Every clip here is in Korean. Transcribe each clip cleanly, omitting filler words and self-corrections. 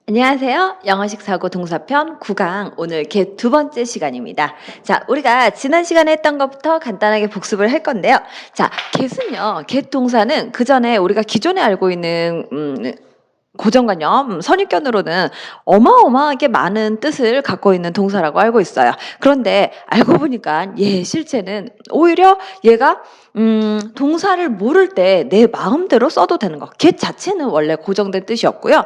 안녕하세요. 영어식 사고 동사편 9강 오늘 개 두 번째 시간입니다. 자, 우리가 지난 시간에 했던 것부터 간단하게 복습을 할 건데요. 자, get은요. get 동사는 그 전에 우리가 기존에 알고 있는 고정관념, 선입견으로는 어마어마하게 많은 뜻을 갖고 있는 동사라고 알고 있어요. 그런데 알고 보니까 얘 실체는 오히려 얘가 동사를 모를 때 내 마음대로 써도 되는 거. get 자체는 원래 고정된 뜻이었고요.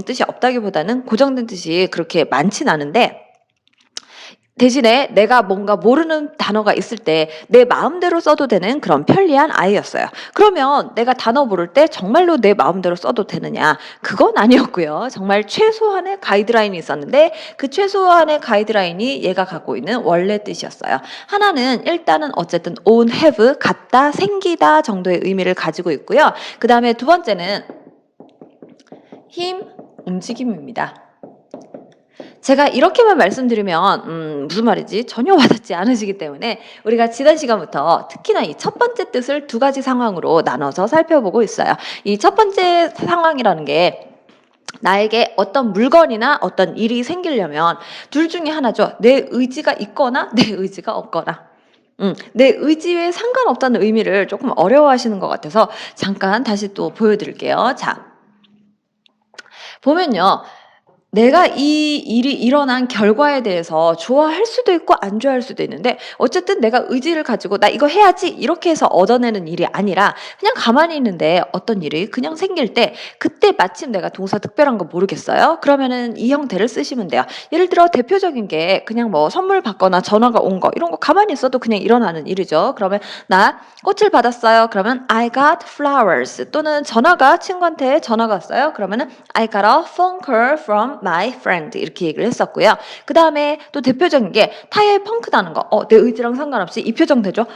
뜻이 없다기보다는 고정된 뜻이 그렇게 많진 않은데 대신에 내가 뭔가 모르는 단어가 있을 때 내 마음대로 써도 되는 그런 편리한 아이였어요. 그러면 내가 단어 모를 때 정말로 내 마음대로 써도 되느냐? 그건 아니었고요. 정말 최소한의 가이드라인이 있었는데 그 최소한의 가이드라인이 얘가 갖고 있는 원래 뜻이었어요. 하나는 일단은 어쨌든 own, have, 갖다, 생기다 정도의 의미를 가지고 있고요. 그 다음에 두 번째는 힘, 움직임입니다. 제가 이렇게만 말씀드리면 무슨 말인지 전혀 와닿지 않으시기 때문에 우리가 지난 시간부터 특히나 이 첫 번째 뜻을 두 가지 상황으로 나눠서 살펴보고 있어요. 이 첫 번째 상황이라는 게 나에게 어떤 물건이나 어떤 일이 생기려면 둘 중에 하나죠. 내 의지가 있거나 내 의지가 없거나. 내 의지에 상관없다는 의미를 조금 어려워하시는 것 같아서 잠깐 다시 또 보여드릴게요. 자, 보면요. 내가 이 일이 일어난 결과에 대해서 좋아할 수도 있고 안 좋아할 수도 있는데 어쨌든 내가 의지를 가지고 나 이거 해야지 이렇게 해서 얻어내는 일이 아니라 그냥 가만히 있는데 어떤 일이 그냥 생길 때 그때 마침 내가 동사 특별한 거 모르겠어요? 그러면은 이 형태를 쓰시면 돼요. 예를 들어 대표적인 게 그냥 뭐 선물 받거나 전화가 온 거 이런 거 가만히 있어도 그냥 일어나는 일이죠. 그러면 나 꽃을 받았어요. 그러면 I got flowers. 또는 친구한테 전화가 왔어요. 그러면은 I got a phone call from my friend. 이렇게 얘기를 했었고요. 그 다음에 또 대표적인 게 타이어에 펑크 나는 거. 내 의지랑 상관없이 이 표정 되죠?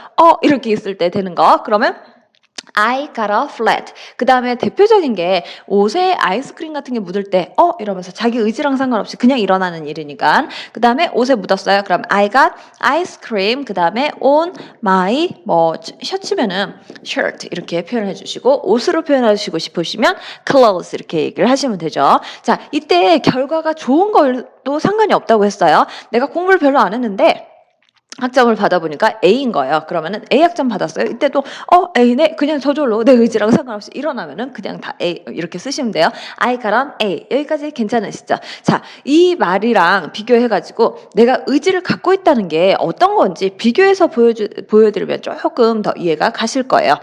이렇게 있을 때 되는 거. 그러면 I got a flat. 그 다음에 대표적인 게 옷에 아이스크림 같은 게 묻을 때 이러면서 자기 의지랑 상관없이 그냥 일어나는 일이니까. 그 다음에 옷에 묻었어요. 그럼 I got ice cream. 그 다음에 on my 셔츠면은 shirt 이렇게 표현해 주시고 옷으로 표현하시고 싶으시면 clothes 이렇게 얘기를 하시면 되죠. 자, 이때 결과가 좋은 걸도 상관이 없다고 했어요. 내가 공부를 별로 안 했는데 학점을 받아보니까 A인 거예요. 그러면은 A 학점 받았어요. 이때도 A네 그냥 저절로 내 의지랑 상관없이 일어나면은 그냥 다 A 이렇게 쓰시면 돼요. I got an A. 여기까지 괜찮으시죠? 자, 이 말이랑 비교해가지고 내가 의지를 갖고 있다는 게 어떤 건지 비교해서 보여드리면 조금 더 이해가 가실 거예요.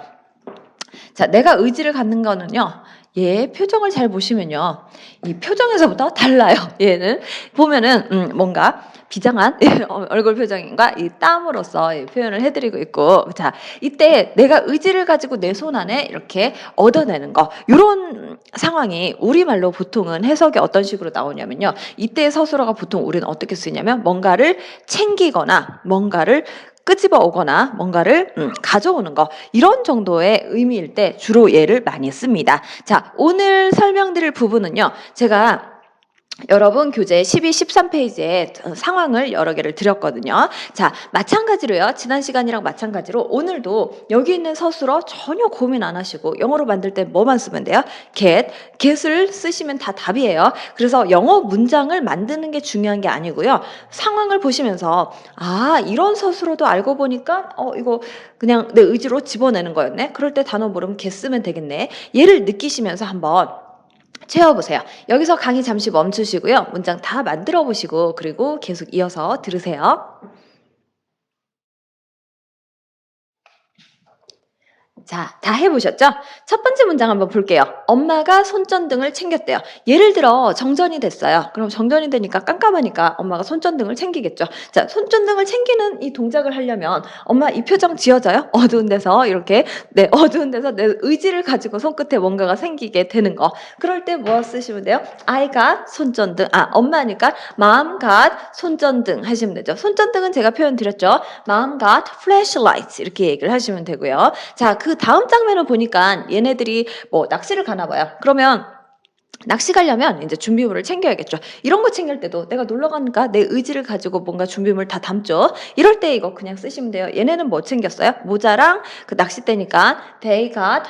자, 내가 의지를 갖는 거는요. 얘 표정을 잘 보시면요. 이 표정에서부터 달라요. 얘는 보면은 뭔가 비장한 얼굴 표정인가 이 땀으로써 표현을 해드리고 있고, 자, 이때 내가 의지를 가지고 내 손 안에 이렇게 얻어내는 거, 이런 상황이 우리말로 보통은 해석이 어떤 식으로 나오냐면요. 이때 서술어가 보통 우리는 어떻게 쓰냐면 뭔가를 챙기거나 뭔가를 끄집어 오거나 뭔가를 가져오는 거, 이런 정도의 의미일 때 주로 얘를 많이 씁니다. 자, 오늘 설명드릴 부분은요. 제가 여러분 교재 12, 13페이지에 상황을 여러 개를 드렸거든요. 자, 마찬가지로요. 지난 시간이랑 마찬가지로 오늘도 여기 있는 서술어 전혀 고민 안 하시고 영어로 만들 때 뭐만 쓰면 돼요? get을 쓰시면 다 답이에요. 그래서 영어 문장을 만드는 게 중요한 게 아니고요. 상황을 보시면서 이런 서술어도 알고 보니까 이거 그냥 내 의지로 집어내는 거였네. 그럴 때 단어 모르면 get 쓰면 되겠네. 얘를 느끼시면서 한번 채워보세요. 여기서 강의 잠시 멈추시고요. 문장 다 만들어 보시고 그리고 계속 이어서 들으세요. 자, 다 해보셨죠? 첫 번째 문장 한번 볼게요. 엄마가 손전등을 챙겼대요. 예를 들어 정전이 됐어요. 그럼 정전이 되니까 깜깜하니까 엄마가 손전등을 챙기겠죠. 자, 손전등을 챙기는 이 동작을 하려면 엄마 이 표정 지어져요? 어두운 데서 이렇게 어두운 데서 내 의지를 가지고 손끝에 뭔가가 생기게 되는 거. 그럴 때 뭐 쓰시면 돼요? I got 손전등. 엄마니까 mom got 손전등 하시면 되죠. 손전등은 제가 표현 드렸죠. mom got flashlights 이렇게 얘기를 하시면 되고요. 자, 그 다음 장면을 보니까 얘네들이 뭐 낚시를 가나 봐요. 그러면 낚시 가려면 이제 준비물을 챙겨야겠죠. 이런 거 챙길 때도 내가 놀러 가니까 내 의지를 가지고 뭔가 준비물 다 담죠. 이럴 때 이거 그냥 쓰시면 돼요. 얘네는 뭐 챙겼어요? 모자랑 그 낚싯대니까 they got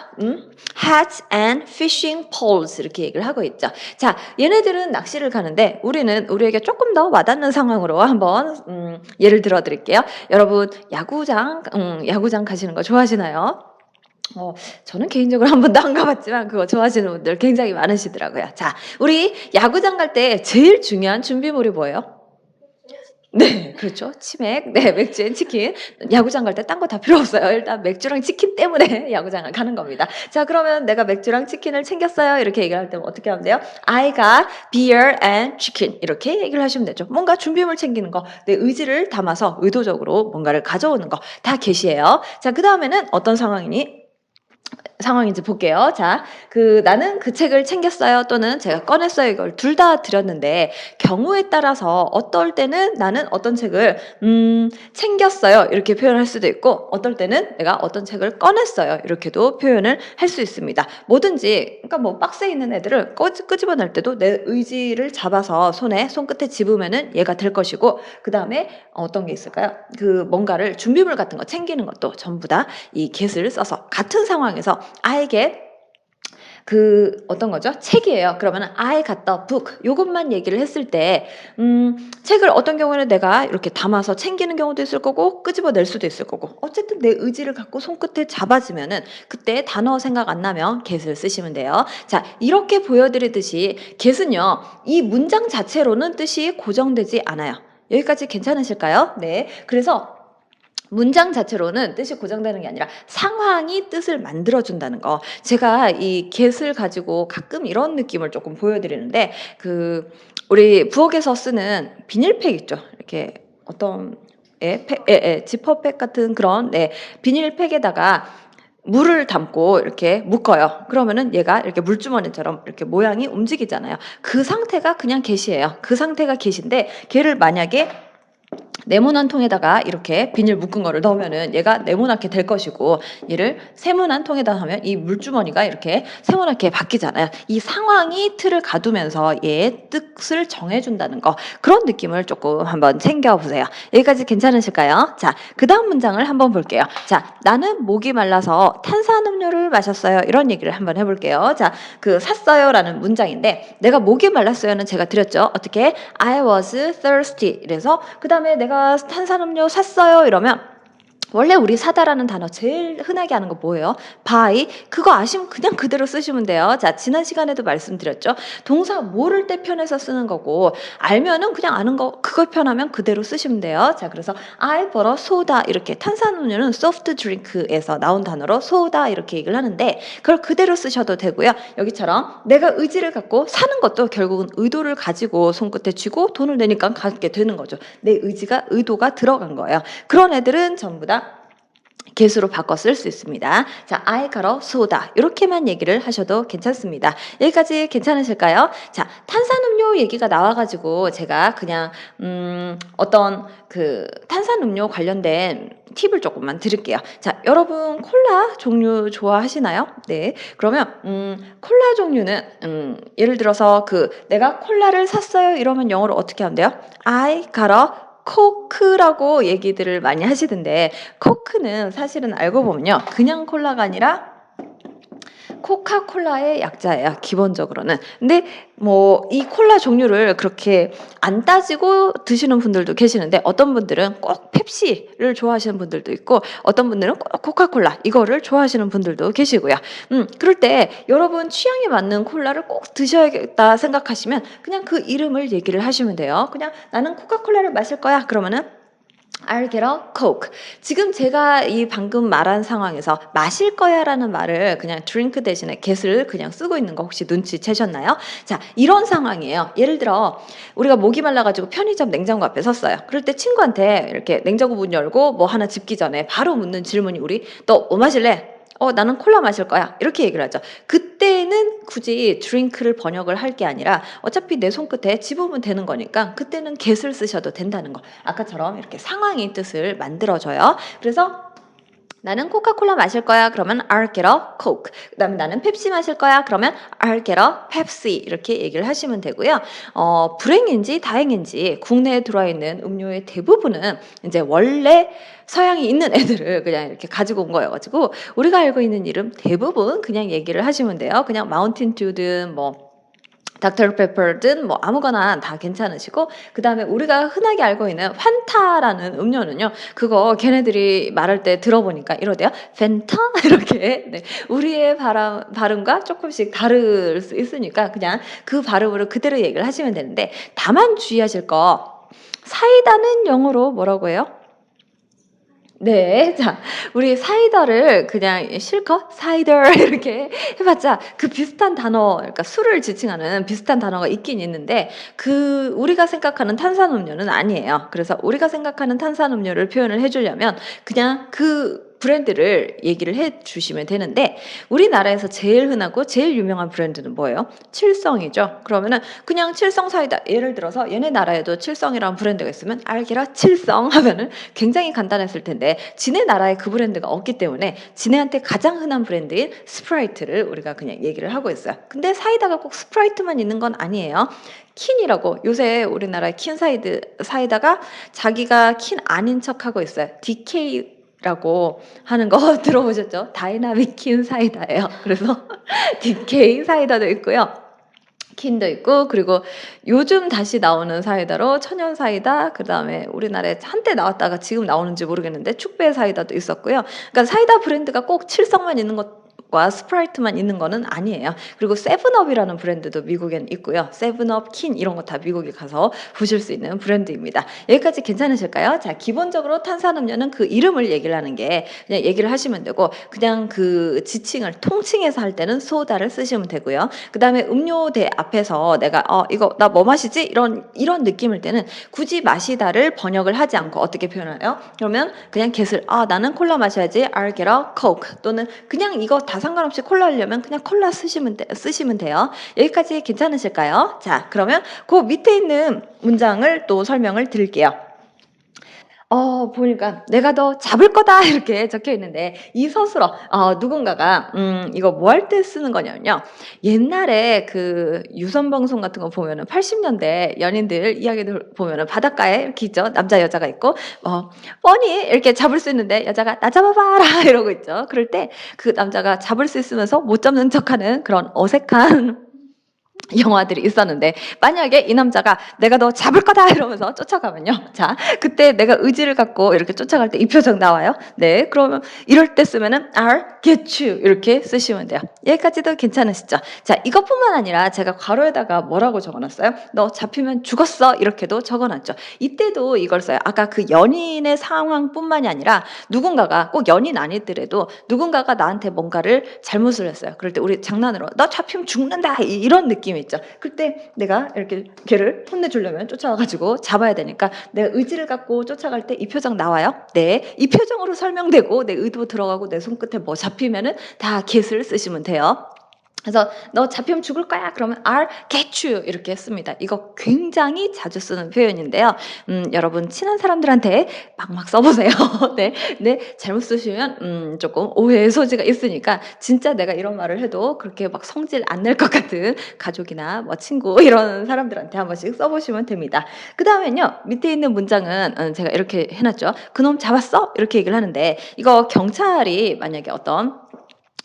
hats and fishing poles 이렇게 얘기를 하고 있죠. 자, 얘네들은 낚시를 가는데 우리에게 조금 더 와닿는 상황으로 한번 예를 들어 드릴게요. 여러분 야구장 가시는 거 좋아하시나요? 저는 개인적으로 한 번도 안 가봤지만 그거 좋아하시는 분들 굉장히 많으시더라고요. 자, 우리 야구장 갈 때 제일 중요한 준비물이 뭐예요? 네, 그렇죠. 치맥, 네, 맥주 앤 치킨. 야구장 갈 때 딴 거 다 필요 없어요. 일단 맥주랑 치킨 때문에 야구장을 가는 겁니다. 자, 그러면 내가 맥주랑 치킨을 챙겼어요. 이렇게 얘기를 할 때 어떻게 하면 돼요? I got beer and chicken. 이렇게 얘기를 하시면 되죠. 뭔가 준비물 챙기는 거, 내 의지를 담아서 의도적으로 뭔가를 가져오는 거 다 게시해요. 자, 그 다음에는 어떤 상황인지 볼게요. 자, 나는 그 책을 챙겼어요. 또는 제가 꺼냈어요. 이걸 둘 다 드렸는데, 경우에 따라서 어떨 때는 나는 어떤 책을, 챙겼어요. 이렇게 표현할 수도 있고, 어떨 때는 내가 어떤 책을 꺼냈어요. 이렇게도 표현을 할 수 있습니다. 뭐든지, 그러니까 뭐 박스에 있는 애들을 끄집어낼 때도 내 의지를 잡아서 손끝에 집으면은 얘가 될 것이고, 그 다음에 어떤 게 있을까요? 뭔가를 준비물 같은 거 챙기는 것도 전부 다 이 get을 써서 같은 상황에서 I get 어떤 거죠? 책이에요. 그러면 I got the book. 요것만 얘기를 했을 때, 책을 어떤 경우에는 내가 이렇게 담아서 챙기는 경우도 있을 거고, 끄집어낼 수도 있을 거고, 어쨌든 내 의지를 갖고 손끝에 잡아주면은, 그때 단어 생각 안 나면 get을 쓰시면 돼요. 자, 이렇게 보여드리듯이 get은요, 이 문장 자체로는 뜻이 고정되지 않아요. 여기까지 괜찮으실까요? 네. 그래서 문장 자체로는 뜻이 고정되는 게 아니라 상황이 뜻을 만들어준다는 거. 제가 이 get을 가지고 가끔 이런 느낌을 조금 보여드리는데, 우리 부엌에서 쓰는 비닐팩 있죠. 이렇게 어떤, 지퍼백 같은 그런, 비닐팩에다가 물을 담고 이렇게 묶어요. 그러면은 얘가 이렇게 물주머니처럼 이렇게 모양이 움직이잖아요. 그 상태가 그냥 get이에요. 그 상태가 get인데, 걔를 만약에 네모난 통에다가 이렇게 비닐 묶은 거를 넣으면은 얘가 네모나게 될 것이고, 얘를 세모난 통에다 하면 이 물주머니가 이렇게 세모나게 바뀌잖아요. 이 상황이 틀을 가두면서 얘의 뜻을 정해준다는 거, 그런 느낌을 조금 한번 챙겨보세요. 여기까지 괜찮으실까요? 자, 그 다음 문장을 한번 볼게요. 자, 나는 목이 말라서 탄산음료를 마셨어요. 이런 얘기를 한번 해볼게요. 자, 샀어요 라는 문장인데, 내가 목이 말랐어요는 제가 드렸죠. 어떻게? I was thirsty. 이래서 그 다음에 내가 탄산음료 샀어요 이러면, 원래 우리 사다라는 단어 제일 흔하게 하는 거 뭐예요? buy. 그거 아시면 그냥 그대로 쓰시면 돼요. 자, 지난 시간에도 말씀드렸죠. 동사 모를 때 편해서 쓰는 거고, 알면은 그냥 아는 거 그걸 편하면 그대로 쓰시면 돼요. 자, 그래서 I bought a soda. 이렇게 탄산음료는 soft drink에서 나온 단어로 소다 이렇게 얘기를 하는데, 그걸 그대로 쓰셔도 되고요. 여기처럼 내가 의지를 갖고 사는 것도 결국은 의도를 가지고 손끝에 쥐고 돈을 내니까 갖게 되는 거죠. 내 의도가 들어간 거예요. 그런 애들은 전부 다 get으로 바꿔 쓸 수 있습니다. 자, I got a soda. 이렇게만 얘기를 하셔도 괜찮습니다. 여기까지 괜찮으실까요? 자, 탄산음료 얘기가 나와가지고 제가 그냥 어떤 탄산음료 관련된 팁을 조금만 드릴게요. 자, 여러분 콜라 종류 좋아하시나요? 네. 그러면 콜라 종류는 예를 들어서 내가 콜라를 샀어요 이러면 영어로 어떻게 하면 돼요? I got a 코크라고 얘기들을 많이 하시던데, 코크는 사실은 알고 보면요, 그냥 콜라가 아니라 코카콜라의 약자예요, 기본적으로는. 근데 뭐 이 콜라 종류를 그렇게 안 따지고 드시는 분들도 계시는데, 어떤 분들은 꼭 펩시를 좋아하시는 분들도 있고, 어떤 분들은 꼭 코카콜라 이거를 좋아하시는 분들도 계시고요. 그럴 때 여러분 취향에 맞는 콜라를 꼭 드셔야겠다 생각하시면 그냥 그 이름을 얘기를 하시면 돼요. 그냥 나는 코카콜라를 마실 거야 그러면은 I'll get a Coke. 지금 제가 이 방금 말한 상황에서 마실 거야 라는 말을 그냥 drink 대신에 get을 그냥 쓰고 있는 거 혹시 눈치채셨나요? 자, 이런 상황이에요. 예를 들어 우리가 목이 말라가지고 편의점 냉장고 앞에 섰어요. 그럴 때 친구한테 이렇게 냉장고 문 열고 뭐 하나 집기 전에 바로 묻는 질문이, 너 뭐 마실래? 나는 콜라 마실 거야. 이렇게 얘기를 하죠. 그때는 굳이 드링크를 번역을 할 게 아니라 어차피 내 손끝에 집으면 되는 거니까 그때는 get을 쓰셔도 된다는 거. 아까처럼 이렇게 상황의 뜻을 만들어줘요. 그래서 나는 코카콜라 마실 거야. 그러면 I'll get a Coke. 그다음에 나는 펩시 마실 거야. 그러면 I'll get a Pepsi. 이렇게 얘기를 하시면 되고요. 불행인지 다행인지 국내에 들어와 있는 음료의 대부분은 이제 원래 서양이 있는 애들을 그냥 이렇게 가지고 온 거여가지고 우리가 알고 있는 이름 대부분 그냥 얘기를 하시면 돼요. 그냥 마운틴 듀든 뭐 닥터 페퍼든 뭐 아무거나 다 괜찮으시고 그다음에 우리가 흔하게 알고 있는 환타라는 음료는요. 그거 걔네들이 말할 때 들어보니까 이러대요. 펜타 이렇게 네. 우리의 발음과 조금씩 다를 수 있으니까 그냥 그 발음으로 그대로 얘기를 하시면 되는데 다만 주의하실 거 사이다는 영어로 뭐라고 해요? 네. 자, 우리 사이다를 그냥 실컷 사이더 이렇게 해봤자 그 비슷한 단어, 그러니까 술을 지칭하는 비슷한 단어가 있긴 있는데 그 우리가 생각하는 탄산음료는 아니에요. 그래서 우리가 생각하는 탄산음료를 표현을 해주려면 그냥 그 브랜드를 얘기를 해 주시면 되는데 우리나라에서 제일 흔하고 제일 유명한 브랜드는 뭐예요? 칠성이죠. 그러면은 그냥 칠성 사이다. 예를 들어서 얘네 나라에도 칠성이라는 브랜드가 있으면 알기라 칠성 하면은 굉장히 간단했을 텐데 지네 나라에 그 브랜드가 없기 때문에 지네한테 가장 흔한 브랜드인 스프라이트를 우리가 그냥 얘기를 하고 있어요. 근데 사이다가 꼭 스프라이트만 있는 건 아니에요. 킨이라고 요새 우리나라의 킨 사이다가 자기가 킨 아닌 척하고 있어요. DK라고 하는 거 들어보셨죠? 다이나믹 킨 사이다예요. 그래서 DK 사이다도 있고요. 킨도 있고 그리고 요즘 다시 나오는 사이다로 천연 사이다 그다음에 우리나라에 한때 나왔다가 지금 나오는지 모르겠는데 축배 사이다도 있었고요. 그러니까 사이다 브랜드가 꼭 칠성만 있는 것과 스프라이트만 있는 거는 아니에요. 그리고 세븐업이라는 브랜드도 미국엔 있고요. 세븐업, 킨 이런 거 다 미국에 가서 보실 수 있는 브랜드입니다. 여기까지 괜찮으실까요? 자, 기본적으로 탄산음료는 그 이름을 얘기를 하는 게 그냥 얘기를 하시면 되고 그냥 그 지칭을 통칭해서 할 때는 소다를 쓰시면 되고요. 그다음에 음료대 앞에서 내가 이거 나 뭐 마시지? 이런 느낌일 때는 굳이 마시다를 번역을 하지 않고 어떻게 표현해요? 그러면 그냥 get을 나는 콜라 마셔야지. I'll get a Coke 또는 그냥 이거 다 상관없이 콜라 하려면 그냥 콜라 쓰시면 돼요. 여기까지 괜찮으실까요? 자, 그러면 그 밑에 있는 문장을 또 설명을 드릴게요. 보니까 "내가 너 잡을 거다." 이렇게 적혀 있는데 이 서술어 누군가가 이거 뭐 할 때 쓰는 거냐면요. 옛날에 그 유선 방송 같은 거 보면은 80 년대 연인들 이야기들 보면은 바닷가에 이렇게 있죠. 남자 여자가 있고 뻔히 이렇게 잡을 수 있는데 여자가 "나 잡아 봐라." 이러고 있죠. 그럴 때 그 남자가 잡을 수 있으면서 못 잡는 척하는 그런 어색한 영화들이 있었는데 만약에 이 남자가 "내가 너 잡을 거다." 이러면서 쫓아가면요. 자, 그때 내가 의지를 갖고 이렇게 쫓아갈 때 이 표정 나와요. 네, 그러면 이럴 때 쓰면은 I'll get you 이렇게 쓰시면 돼요. 여기까지도 괜찮으시죠? 자, 이것뿐만 아니라 제가 괄호에다가 뭐라고 적어놨어요? "너 잡히면 죽었어." 이렇게도 적어놨죠. 이때도 이걸 써요. 아까 그 연인의 상황뿐만이 아니라 누군가가 꼭 연인 아니더라도 누군가가 나한테 뭔가를 잘못을 했어요. 그럴 때 우리 장난으로 "너 잡히면 죽는다." 이런 느낌이 있죠. 그때 내가 이렇게 걔를 혼내주려면 쫓아와가지고 잡아야 되니까 내가 의지를 갖고 쫓아갈 때 이 표정 나와요. 네, 이 표정으로 설명되고 내 의도 들어가고 내 손끝에 뭐 잡히면은 다 get을 쓰시면 돼요. 그래서 "너 잡히면 죽을 거야." 그러면 "I'll get you." 이렇게 씁니다. 이거 굉장히 자주 쓰는 표현인데요. 여러분 친한 사람들한테 막막 써 보세요. 네. 네. 잘못 쓰시면 쪼끔 오해의 소지가 있으니까 진짜 내가 이런 말을 해도 그렇게 막 성질 안 낼 것 같은 가족이나 뭐 친구 이런 사람들한테 한 번씩 써 보시면 됩니다. 그다음엔요. 밑에 있는 문장은 제가 이렇게 해 놨죠. "그놈 잡았어?" 이렇게 얘기를 하는데 이거 경찰이 만약에 어떤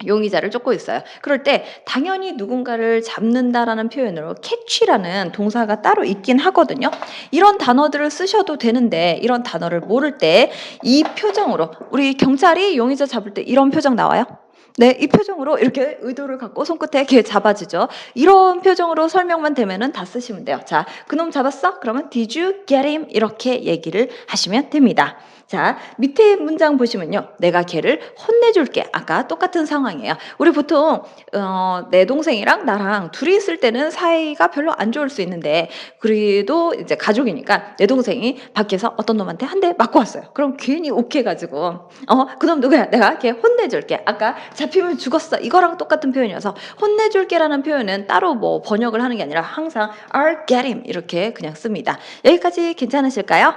용의자를 쫓고 있어요. 그럴 때 당연히 누군가를 잡는다라는 표현으로 catch라는 동사가 따로 있긴 하거든요. 이런 단어들을 쓰셔도 되는데 이런 단어를 모를 때 이 표정으로 우리 경찰이 용의자 잡을 때 이런 표정 나와요? 네, 이 표정으로 이렇게 의도를 갖고 손끝에 이렇게 잡아주죠. 이런 표정으로 설명만 되면은 다 쓰시면 돼요. 자, "그놈 잡았어?" 그러면 "Did you get him?" 이렇게 얘기를 하시면 됩니다. 자, 밑에 문장 보시면요. "내가 걔를 혼내줄게." 아까 똑같은 상황이에요. 우리 보통 내 동생이랑 나랑 둘이 있을 때는 사이가 별로 안 좋을 수 있는데 그래도 이제 가족이니까 내 동생이 밖에서 어떤 놈한테 한 대 맞고 왔어요. 그럼 괜히 욱해 가지고 "그놈 누구야? 내가 걔 혼내줄게." 아까 "잡히면 죽었어." 이거랑 똑같은 표현이어서 "혼내줄게."라는 표현은 따로 뭐 번역을 하는 게 아니라 항상 "I'll get him." 이렇게 그냥 씁니다. 여기까지 괜찮으실까요?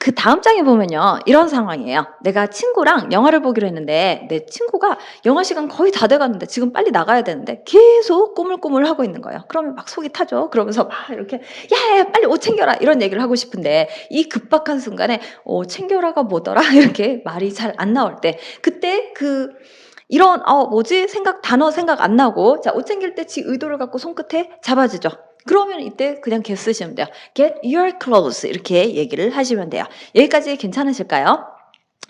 그다음 장에 보면요. 이런 상황이에요. 내가 친구랑 영화를 보기로 했는데 내 친구가 영화 시간 거의 다 돼 가는데 지금 빨리 나가야 되는데 계속 꾸물꾸물하고 있는 거예요. 그러면 막 속이 타죠. 그러면서 막 이렇게 "야야야 빨리 옷 챙겨라." 이런 얘기를 하고 싶은데 이 급박한 순간에 챙겨라가 뭐더라?" 이렇게 말이 잘 안 나올 때 그때 이런 뭐지?' 단어 생각 안 나고 자 옷 챙길 때 지 의도를 갖고 손끝에 잡아주죠. 그러면 이때 그냥 get 쓰시면 돼요. "Get your clothes." 이렇게 얘기를 하시면 돼요. 여기까지 괜찮으실까요?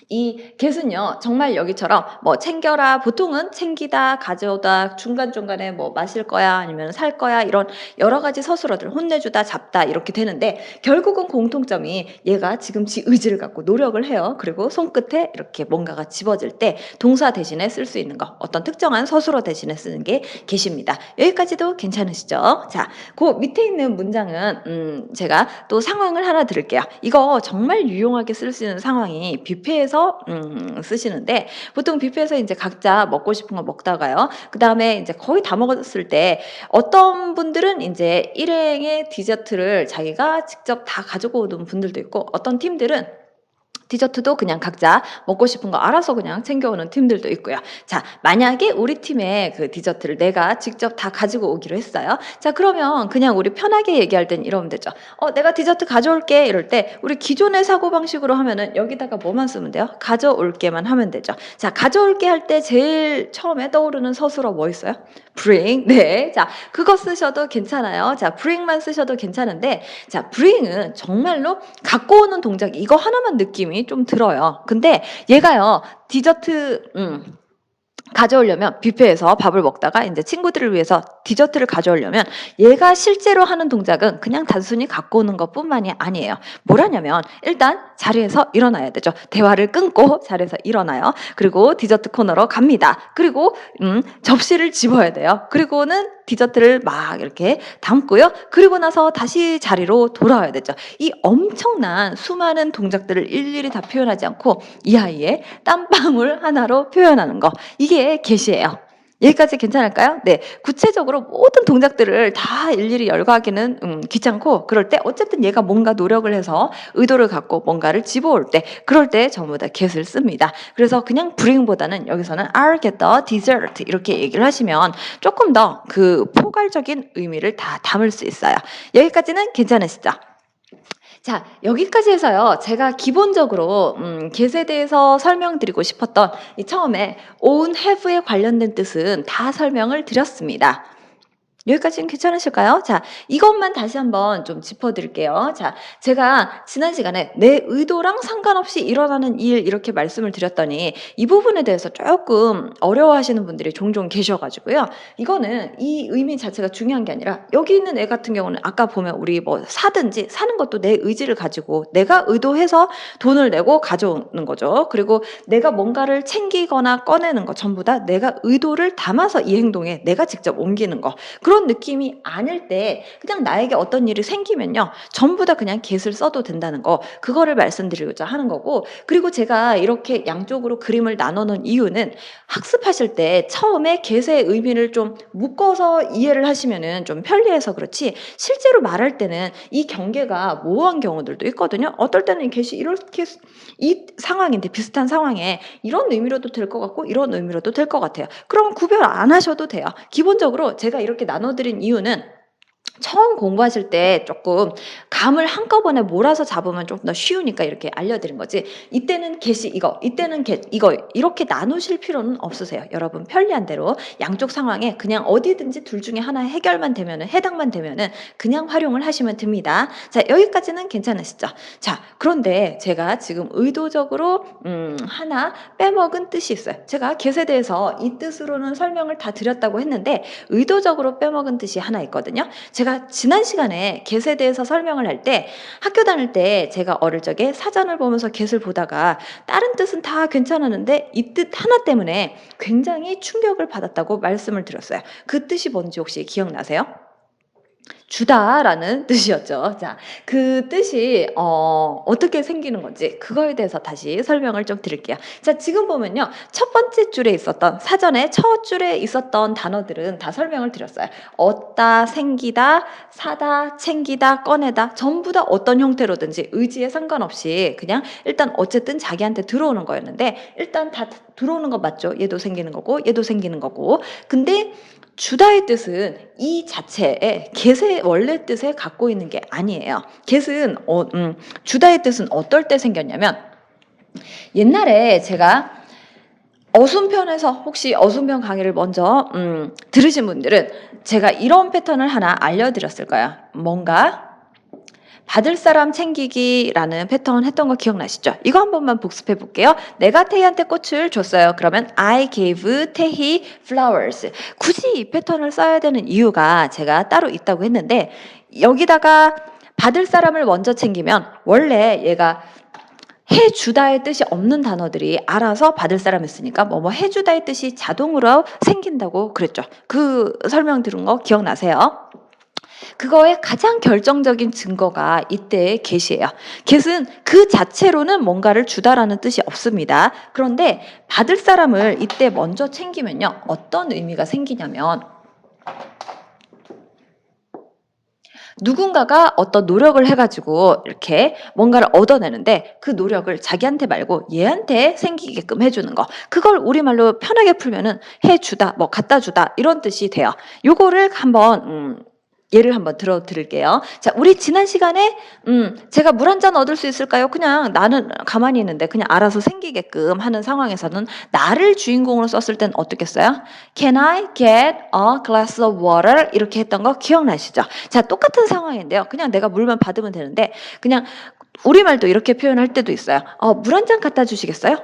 이 get은요 정말 여기처럼 뭐 챙겨라 보통은 챙기다, 가져오다, 중간중간에 뭐 마실 거야 아니면 살 거야 이런 여러 가지 서술어들 혼내주다, 잡다 이렇게 되는데 결국은 공통점이 얘가 지금 지 의지를 갖고 노력을 해요. 그리고 손끝에 이렇게 뭔가가 집어질 때 동사 대신에 쓸 수 있는 거 어떤 특정한 서술어 대신에 쓰는 게 get입니다. 여기까지도 괜찮으시죠? 자, 그 밑에 있는 문장은 제가 또 상황을 하나 드릴게요. 이거 정말 유용하게 쓸 수 있는 상황이 뷔페에서 쓰시는데 보통 뷔페에서 인제 각자 먹고 싶은 거 먹다가요. 그다음에 인제 거의 다 먹었을 때 어떤 분들은 인제 일행의 디저트를 자기가 직접 다 가지고 오는 분들도 있고 어떤 팀들은 디저트도 그냥 각자 먹고 싶은 거 알아서 그냥 챙겨오는 팀들도 있고요. 자, 만약에 우리 팀의 그 디저트를 내가 직접 다 가지고 오기로 했어요. 자, 그러면 그냥 우리 편하게 얘기할 땐 이러면 되죠. "내가 디저트 가져올게." 이럴 때 우리 기존의 사고방식으로 하면은 여기다가 뭐만 쓰면 돼요? "가져올게."만 하면 되죠. 자, "가져올게." 할 때 제일 처음에 떠오르는 서술어 뭐 있어요? bring. 네. 자, 그거 쓰셔도 괜찮아요. 자, bring만 쓰셔도 괜찮은데 자, bring은 정말로 갖고 오는 동작 이거 하나만 느낌이 좀 들어요. 근데 얘가요. 디저트 가져오려면 뷔페에서 밥을 먹다가 인제 친구들을 위해서 디저트를 가져오려면 얘가 실제로 하는 동작은 그냥 단순히 갖고 오는 것뿐만이 아니에요. 뭘 하냐면 일단 자리에서 일어나야 되죠. 대화를 끊고 자리에서 일어나요. 그리고 디저트 코너로 갑니다. 그리고 접시를 집어야 돼요. 그리고는 디저트를 막 이렇게 담고요. 그리고 나서 다시 자리로 돌아와야 되죠. 이 엄청난 수많은 동작들을 일일이 다 표현하지 않고 이 아이의 땀방울 하나로 표현하는 거. 이게 get이에요. 여기까지 괜찮을까요? 네. 구체적으로 모든 동작들을 다 일일이 열거하기는 귀찮고 그럴 때 어쨌든 얘가 뭔가 노력을 해서 의도를 갖고 뭔가를 집어올 때 그럴 때 전부 다 get을 씁니다. 그래서 그냥 bring보다는 여기서는 I'll get the dessert 이렇게 얘기를 하시면 조금 더 그 포괄적인 의미를 다 담을 수 있어요. 여기까지는 괜찮으시죠? 자, 여기까지 해서요. 제가 기본적으로 get에 대해서 설명드리고 싶었던 이 처음에 own, have에 관련된 뜻은 다 설명을 드렸습니다. 여기까지는 괜찮으실까요? 자, 이것만 다시 한번 좀 짚어드릴게요. 자, 제가 지난 시간에 내 의도랑 상관없이 일어나는 일 이렇게 말씀을 드렸더니 이 부분에 대해서 조금 어려워하시는 분들이 종종 계셔가지고요. 이거는 이 의미 자체가 중요한 게 아니라 여기 있는 애 같은 경우는 아까 보면 우리 뭐 사든지 사는 것도 내 의지를 가지고 내가 의도해서 돈을 내고 가져오는 거죠. 그리고 내가 뭔가를 챙기거나 꺼내는 거 전부 다 내가 의도를 담아서 이 행동에 내가 직접 옮기는 거. 그런 느낌이 아닐 때 그냥 나에게 어떤 일이 생기면요. 전부 다 그냥 get을 써도 된다는 거. 그거를 말씀드리고자 하는 거고 그리고 제가 이렇게 양쪽으로 그림을 나눠 놓은 이유는 학습하실 때 처음에 get의 의미를 좀 묶어서 이해를 하시면은 좀 편리해서 그렇지 실제로 말할 때는 이 경계가 모호한 경우들도 있거든요. 어떨 때는 이 get이 이렇게 이 상황인데 비슷한 상황에 이런 의미로도 될 것 같고 이런 의미로도 될 것 같아요. 그럼 구별 안 하셔도 돼요. 기본적으로 제가 이렇게 나눠드린 이유는 처음 공부하실 때 조금 감을 한꺼번에 몰아서 잡으면 좀 더 쉬우니까 이렇게 알려드린 거지 이때는 get이 이거 이때는 get 이거 이렇게 나누실 필요는 없으세요. 여러분 편리한 대로 양쪽 상황에 그냥 어디든지 둘 중에 하나 해결만 되면은 해당만 되면은 그냥 활용을 하시면 됩니다. 자, 여기까지는 괜찮으시죠? 자, 그런데 제가 지금 의도적으로 하나 빼먹은 뜻이 있어요. 제가 get에 대해서 이 뜻으로는 설명을 다 드렸다고 했는데 의도적으로 빼먹은 뜻이 하나 있거든요. 제가 지난 시간에 get에 대해서 설명을 할 때 학교 다닐 때 제가 어릴 적에 사전을 보면서 get을 보다가 다른 뜻은 다 괜찮았는데 이 뜻 하나 때문에 굉장히 충격을 받았다고 말씀을 드렸어요. 그 뜻이 뭔지 혹시 기억나세요? 주다라는 뜻이었죠. 자, 그 뜻이 어떻게 생기는 건지 그거에 대해서 다시 설명을 좀 드릴게요. 자, 지금 보면요. 첫 번째 줄에 있었던 사전에 첫 줄에 있었던 단어들은 다 설명을 드렸어요. 얻다, 생기다, 사다, 챙기다, 꺼내다 전부 다 어떤 형태로든지 의지에 상관없이 그냥 일단 어쨌든 자기한테 들어오는 거였는데 일단 다 들어오는 거 맞죠? 얘도 생기는 거고 얘도 생기는 거고. 근데 주다의 뜻은 이 자체의 get의 원래 뜻에 갖고 있는 게 아니에요. get은 주다의 뜻은 어떨 때 생겼냐면 옛날에 제가 어순편에서 혹시 어순편 강의를 먼저 들으신 분들은 제가 이런 패턴을 하나 알려드렸을 거예요. 뭔가 받을 사람 챙기기라는 패턴 했던 거 기억나시죠? 이거 한 번만 복습해 볼게요. 내가 태희한테 꽃을 줬어요. 그러면 I gave 태희 flowers. 굳이 이 패턴을 써야 되는 이유가 제가 따로 있다고 했는데 여기다가 받을 사람을 먼저 챙기면 원래 얘가 해주다의 뜻이 없는 단어들이 알아서 받을 사람이었으니까 뭐 해주다의 뜻이 자동으로 생긴다고 그랬죠. 그 설명 들은 거 기억나세요? 그거의 가장 결정적인 증거가 이때의 get이에요. get은 그 자체로는 뭔가를 주다라는 뜻이 없습니다. 그런데 받을 사람을 이때 먼저 챙기면요. 어떤 의미가 생기냐면 누군가가 어떤 노력을 해가지고 이렇게 뭔가를 얻어내는데 그 노력을 자기한테 말고 얘한테 생기게끔 해주는 거. 그걸 우리말로 편하게 풀면은 해주다, 뭐 갖다 주다 이런 뜻이 돼요. 요거를 한번 예를 한번 들어드릴게요. 자, 우리 지난 시간에 제가 물 한 잔 얻을 수 있을까요? 그냥 나는 가만히 있는데 그냥 알아서 생기게끔 하는 상황에서는 나를 주인공으로 썼을 땐 어떻게 써요? Can I get a glass of water? 이렇게 했던 거 기억나시죠? 자, 똑같은 상황인데요. 그냥 내가 물만 받으면 되는데 그냥 우리말도 이렇게 표현할 때도 있어요. 물 한 잔 갖다 주시겠어요?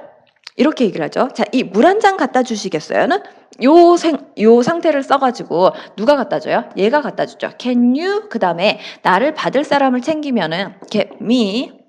이렇게 얘기를 하죠. 자, 이 물 한 잔 갖다 주시겠어요는 요 상태를 써가지고 누가 갖다 줘요? 얘가 갖다 주죠. Can you? 그 다음에 나를 받을 사람을 챙기면은 get me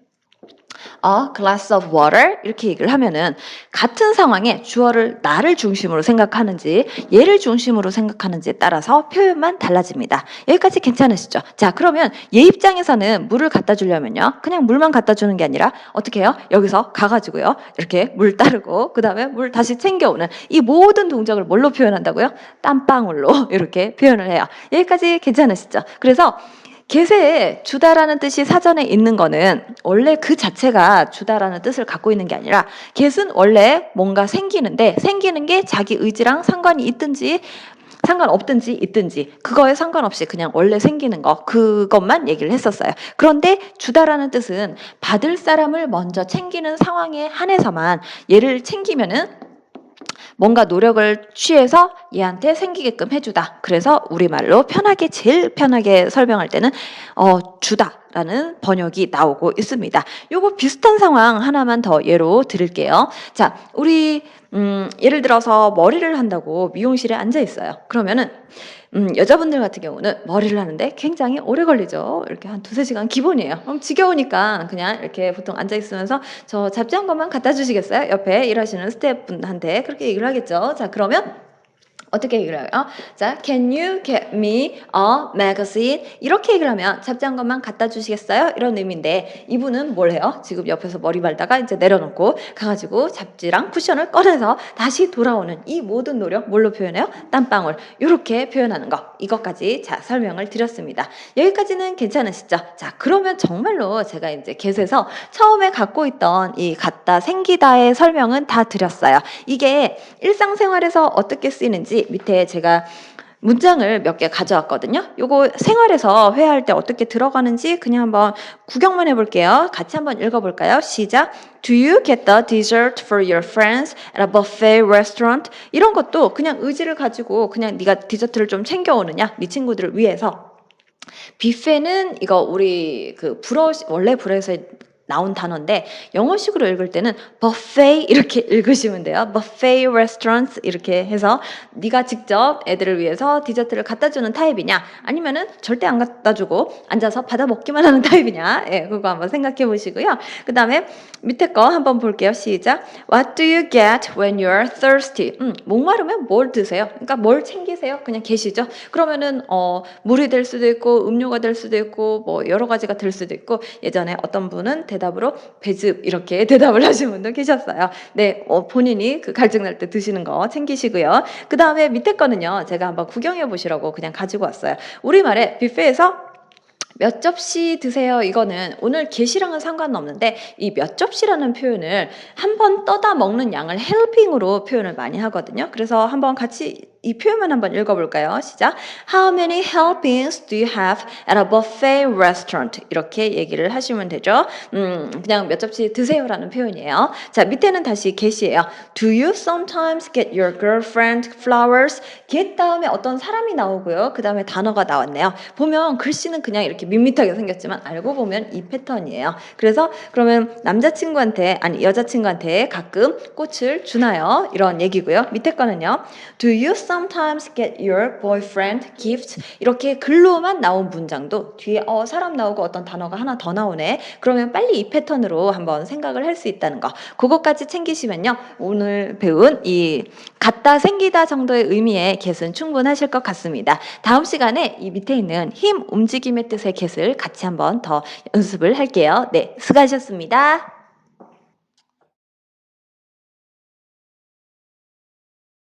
a glass of water 이렇게 얘기를 하면은 같은 상황에 주어를 나를 중심으로 생각하는지 얘를 중심으로 생각하는지에 따라서 표현만 달라집니다. 여기까지 괜찮으시죠? 자, 그러면 얘 입장에서는 물을 갖다 주려면요. 그냥 물만 갖다 주는 게 아니라 어떻게 해요? 여기서 가가지고요. 이렇게 물 따르고 그 다음에 물 다시 챙겨오는 이 모든 동작을 뭘로 표현한다고요? 땀방울로 이렇게 표현을 해요. 여기까지 괜찮으시죠? 그래서 get에 주다라는 뜻이 사전에 있는 거는 원래 그 자체가 주다라는 뜻을 갖고 있는 게 아니라 get은 원래 뭔가 생기는데 생기는 게 자기 의지랑 상관이 있든지 상관없든지 있든지 그거에 상관없이 그냥 원래 생기는 거 그것만 얘기를 했었어요. 그런데 주다라는 뜻은 받을 사람을 먼저 챙기는 상황에 한해서만 얘를 챙기면은 뭔가 노력을 취해서 얘한테 생기게끔 해주다. 그래서 우리말로 편하게 제일 편하게 설명할 때는 주다라는 번역이 나오고 있습니다. 요거 비슷한 상황 하나만 더 예로 드릴게요. 자, 우리 예를 들어서 머리를 한다고 미용실에 앉아 있어요. 그러면은 여자분들 같은 경우는 머리를 하는데 굉장히 오래 걸리죠. 이렇게 한 2-3시간 기본이에요. 그럼 지겨우니까 그냥 이렇게 보통 앉아 있으면서 저 잡지 한 권만 갖다 주시겠어요? 옆에 일하시는 스태프분한테 그렇게 얘기를 하겠죠. 자, 그러면 어떻게 얘기를 해요? 자, can you get me a magazine? 이렇게 얘기를 하면 잡지 한 권만 갖다 주시겠어요? 이런 의미인데 이분은 뭘 해요? 지금 옆에서 머리 말다가 이제 내려놓고 가가지고 잡지랑 쿠션을 꺼내서 다시 돌아오는 이 모든 노력 뭘로 표현해요? 땀방울. 이렇게 표현하는 거. 이것까지 자 설명을 드렸습니다. 여기까지는 괜찮으시죠? 자, 그러면 정말로 제가 이제 get에서 처음에 갖고 있던 이 갖다 생기다의 설명은 다 드렸어요. 이게 일상생활에서 어떻게 쓰이는지 밑에 제가 문장을 몇 개 가져왔거든요. 요거 생활에서 회화할 때 어떻게 들어가는지 그냥 한번 구경만 해볼게요. 같이 한번 읽어볼까요? 시작. Do you get the dessert for your friends at a buffet restaurant? 이런 것도 그냥 의지를 가지고 그냥 네가 디저트를 좀 챙겨오느냐? 네 친구들을 위해서. 뷔페는 이거 우리 그 원래 불어에서 나온 단어인데 영어식으로 읽을 때는 buffet 이렇게 읽으시면 돼요. buffet restaurants 이렇게 해서 네가 직접 애들을 위해서 디저트를 갖다 주는 타입이냐 아니면은 절대 안 갖다 주고 앉아서 받아 먹기만 하는 타입이냐. 예, 그거 한번 생각해 보시고요. 그다음에 밑에 거 한번 볼게요. 시작. What do you get when you're thirsty? 목마르면 뭘 드세요? 그러니까 뭘 챙기세요? 그냥 계시죠. 그러면은 물이 될 수도 있고 음료가 될 수도 있고 뭐 여러 가지가 될 수도 있고 예전에 어떤 분은 대답으로 배즙 이렇게 대답을 하신 분도 계셨어요. 네, 본인이 그 갈증 날 때 드시는 거 챙기시고요. 그 다음에 밑에 거는요, 제가 한번 구경해 보시라고 그냥 가지고 왔어요. 우리말에 뷔페에서 몇 접시 드세요. 이거는 오늘 계시랑은 상관없는데 이 몇 접시라는 표현을 한 번 떠다 먹는 양을 helping으로 표현을 많이 하거든요. 그래서 한번 같이 이 표현만 한번 읽어볼까요? 시작. How many helpings do you have at a buffet restaurant? 이렇게 얘기를 하시면 되죠. 그냥 몇 접시 드세요라는 표현이에요. 자, 밑에는 다시 get이에요. Do you sometimes get your girlfriend flowers? get 다음에 어떤 사람이 나오고요. 그 다음에 단어가 나왔네요. 보면 글씨는 그냥 이렇게 밋밋하게 생겼지만 알고 보면 이 패턴이에요. 그래서 그러면 남자친구한테 아니 여자친구한테 가끔 꽃을 주나요? 이런 얘기고요. 밑에 거는요. Do you sometimes get your boyfriend gifts? 이렇게 글로만 나온 문장도 뒤에 사람 나오고 어떤 단어가 하나 더 나오네. 그러면 빨리 이 패턴으로 한번 생각을 할 수 있다는 거. 그거까지 챙기시면요. 오늘 배운 이 같다 생기다 정도의 의미의 get은 충분하실 것 같습니다. 다음 시간에 이 밑에 있는 힘, 움직임의 뜻의 get을 같이 한번 더 연습을 할게요. 네, 수고하셨습니다.